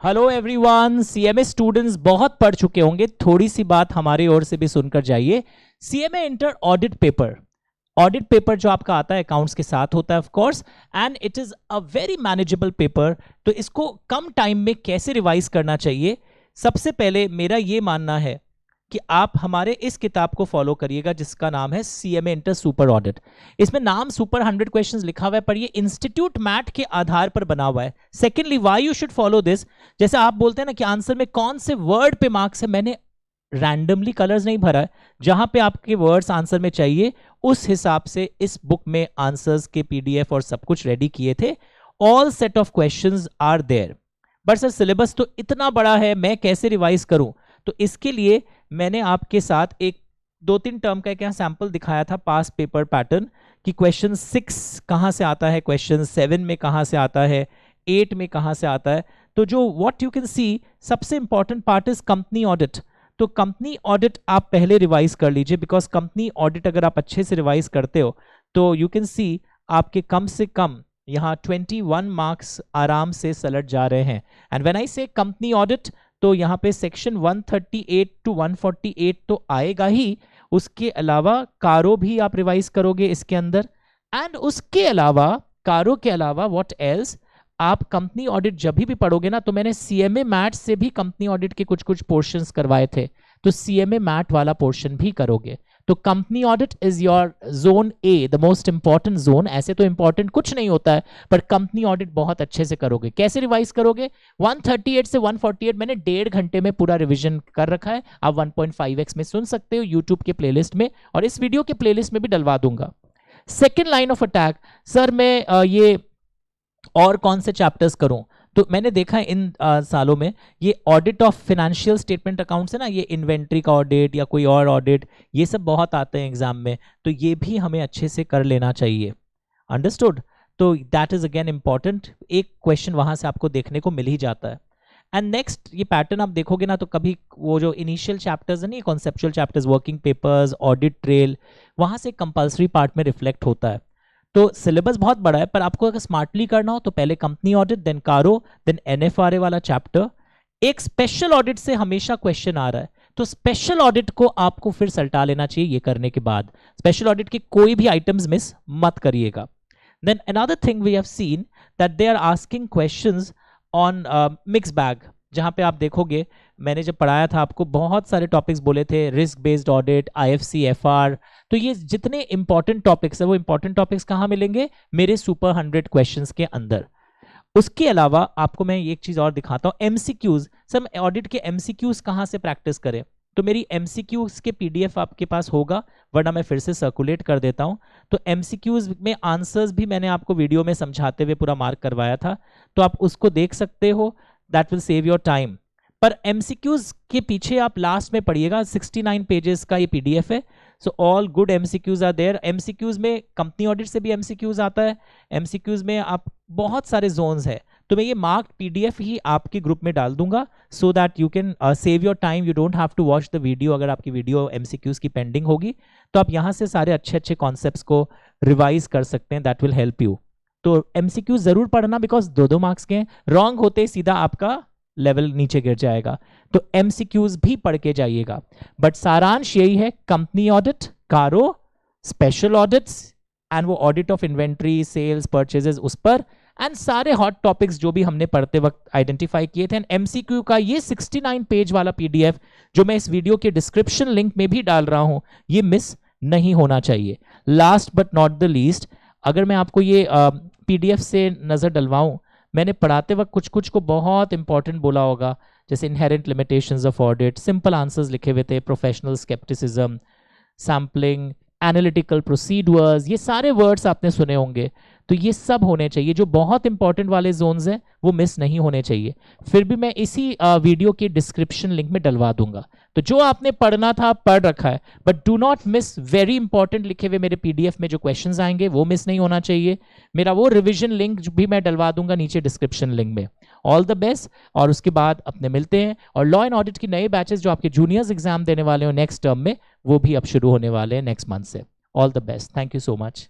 Hello everyone, CMA students बहुत पढ़ चुके होंगे, थोड़ी सी बात हमारी ओर से भी सुनकर जाइए। सीएमए इंटर ऑडिट पेपर जो आपका आता है अकाउंट्स के साथ होता है of course, and it is a very manageable paper. तो इसको कम टाइम में कैसे रिवाइज करना चाहिए, सबसे पहले मेरा ये मानना है कि आप हमारे इस किताब को फॉलो करिएगा जिसका नाम है सीएमए इंटर सुपर ऑडिट। इसमें नाम सुपर 100 क्वेश्चंस लिखा हुआ है, पर ये इंस्टीट्यूट मैट के आधार पर बना हुआ है। Secondly, why you should follow this, जैसे आप बोलते हैं ना कि आंसर में कौन से वर्ड पे मार्क्स है, मैंने रैंडमली कलर्स नहीं भरा है। जहां पे आपके वर्ड्स आंसर में चाहिए उस हिसाब से इस बुक में आंसर्स के पीडीएफ और सब कुछ रेडी किए थे। All set of questions are there. But sir syllabus तो इतना बड़ा है, मैं कैसे रिवाइज करूं? तो इसके लिए मैंने आपके साथ एक 2-3 टर्म का एक यहाँ सैंपल दिखाया था, पास पेपर पैटर्न, कि क्वेश्चन 6 कहाँ से आता है, क्वेश्चन 7 में कहाँ से आता है, 8 में कहाँ से आता है। तो जो व्हाट यू कैन सी, सबसे important part is company audit. तो कंपनी ऑडिट आप पहले रिवाइज कर लीजिए, बिकॉज कंपनी ऑडिट अगर आप अच्छे से रिवाइज करते हो तो यू कैन सी आपके कम से कम यहाँ 21 मार्क्स आराम से सलट जा रहे हैं। एंड व्हेन आई से कंपनी ऑडिट, तो यहाँ पे सेक्शन 138 टू 148 तो आएगा ही, उसके अलावा कारो भी आप रिवाइज करोगे इसके अंदर। एंड उसके अलावा कारो के अलावा व्हाट एल्स, आप कंपनी ऑडिट जब भी पढ़ोगे ना, तो मैंने सीएमए मैट से भी कंपनी ऑडिट के कुछ कुछ पोर्शंस करवाए थे, तो सीएमए मैट वाला पोर्शन भी करोगे। तो company audit is your zone A, the most important zone. ऐसे तो इंपॉर्टेंट कुछ नहीं होता है, पर कंपनी ऑडिट बहुत अच्छे से करोगे। कैसे रिवाइज करोगे? 138 से 148 मैंने 1.5 घंटे में पूरा रिवीजन कर रखा है। आप 1.5x में सुन सकते हो यूट्यूब के प्लेलिस्ट में, और इस वीडियो के प्लेलिस्ट में भी डलवा दूंगा। Second line of attack, sir मैं ये और कौन से चैप्टर्स करूं? तो मैंने देखा है इन सालों में ये audit of financial statement accounts है ना, ये इन्वेंट्री का ऑडिट या कोई और ऑडिट, ये सब बहुत आते हैं एग्जाम में, तो ये भी हमें अच्छे से कर लेना चाहिए। अंडरस्टूड? तो दैट इज अगेन इंपॉर्टेंट, एक क्वेश्चन वहां से आपको देखने को मिल ही जाता है। एंड नेक्स्ट, ये पैटर्न आप देखोगे ना, तो कभी वो जो इनिशियल चैप्टर्स है ना, conceptual chapters, working papers, audit trail, वहां से कंपल्सरी पार्ट में रिफ्लेक्ट होता है। तो सिलेबस बहुत बड़ा है, पर आपको अगर स्मार्टली करना हो तो पहले कंपनी ऑडिट, देन कारो, देन एनएफआरए वाला चैप्टर। एक स्पेशल ऑडिट से हमेशा क्वेश्चन आ रहा है, तो स्पेशल ऑडिट को आपको फिर सल्टा लेना चाहिए। ये करने के बाद स्पेशल ऑडिट के कोई भी आइटम्स मिस मत करिएगा। Then another thing we have seen that they are asking questions on mix bag, जहां पे आप देखोगे मैंने जब पढ़ाया था आपको बहुत सारे टॉपिक्स बोले थे, risk based audit, IFC, FR. तो ये जितने इंपॉर्टेंट टॉपिक्स है, वो इंपॉर्टेंट टॉपिक्स कहाँ मिलेंगे? मेरे सुपर 100 क्वेश्चंस के अंदर। उसके अलावा आपको मैं एक चीज और दिखाता हूँ, एमसीक्यूज। सर ऑडिट के एमसीक्यूज कहाँ से प्रैक्टिस करें? तो मेरी एमसीक्यूज के पीडीएफ आपके पास होगा, वरना मैं फिर से सर्कुलेट कर देता हूँ। तो एमसीक्यूज में आंसर्स भी मैंने आपको वीडियो में समझाते हुए पूरा मार्क करवाया था, तो आप उसको देख सकते हो। That will save your time. पर एमसीक्यूज के पीछे आप लास्ट में पढ़िएगा, 69 पेजेस का ये पीडीएफ है। So all good MCQs are there. MCQs में कंपनी ऑडिट से भी एमसीक्यूज आता है, एमसीक्यूज में आप बहुत सारे जोन्स है। तो मैं ये मार्क्ड पीडीएफ ही आपके ग्रुप में डाल दूंगा, so that you can save your time, you don't have to watch the video. अगर आपकी वीडियो एमसीक्यूज की पेंडिंग होगी तो आप यहाँ से सारे अच्छे अच्छे कॉन्सेप्ट्स को रिवाइज कर सकते हैं, दैट विल हेल्प यू। तो एमसीक्यूज जरूर पढ़ना, बिकॉज 2-2 मार्क्स के हैं, रॉन्ग होते सीधा आपका लेवल नीचे गिर जाएगा। तो एमसीक्यूज भी पढ़ के जाइएगा। बट सारांश यही है, company audit, CARO, special audits, and वो audit of inventory, sales, purchases, उस पर, एंड सारे हॉट टॉपिक्स जो भी हमने पढ़ते वक्त आइडेंटिफाई किए थे। एमसीक्यू का ये 69 पेज वाला पीडीएफ जो मैं इस वीडियो के डिस्क्रिप्शन लिंक में भी डाल रहा हूं, ये मिस नहीं होना चाहिए। Last but not the least, अगर मैं आपको ये पीडीएफ से नजर डलवाऊं, मैंने पढ़ाते वक्त कुछ कुछ को बहुत इंपॉर्टेंट बोला होगा, जैसे inherent limitations of audit, simple answers लिखे हुए थे, professional scepticism, sampling, analytical procedures, ये सारे वर्ड्स आपने सुने होंगे। तो ये सब होने चाहिए, जो बहुत इंपॉर्टेंट वाले जोन्स हैं वो मिस नहीं होने चाहिए। फिर भी मैं इसी वीडियो के डिस्क्रिप्शन लिंक में डलवा दूंगा। तो जो आपने पढ़ना था पढ़ रखा है, but do not miss very important लिखे हुए मेरे पीडीएफ में जो क्वेश्चंस आएंगे, वो मिस नहीं होना चाहिए। मेरा वो रिविजन लिंक भी मैं डलवा दूंगा नीचे डिस्क्रिप्शन लिंक में। ऑल द बेस्ट, और उसके बाद अपने मिलते हैं। और लॉ एंड ऑडिट की नए बैचेस जो आपके जूनियर्स एग्जाम देने वाले हो नेक्स्ट टर्म में, वो भी अब शुरू होने वाले हैं नेक्स्ट मंथ से। All the best, thank you so much.